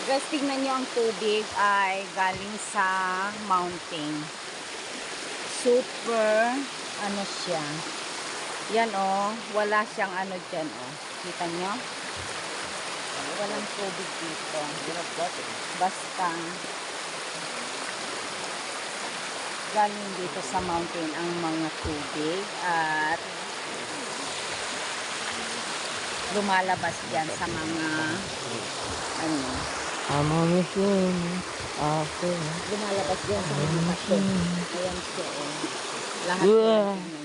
Guys, tingnan nyo ang tubig ay galing sa mountain. Super, ano siya. Yan oh, wala siyang ano dyan oh. Kita nyo? Walang tubig dito. Basta galing dito sa mountain ang mga tubig at lumalabas dyan sa mga ano. Lumalabas dyan sa vegetation. Ayan siya eh. Lahat yan.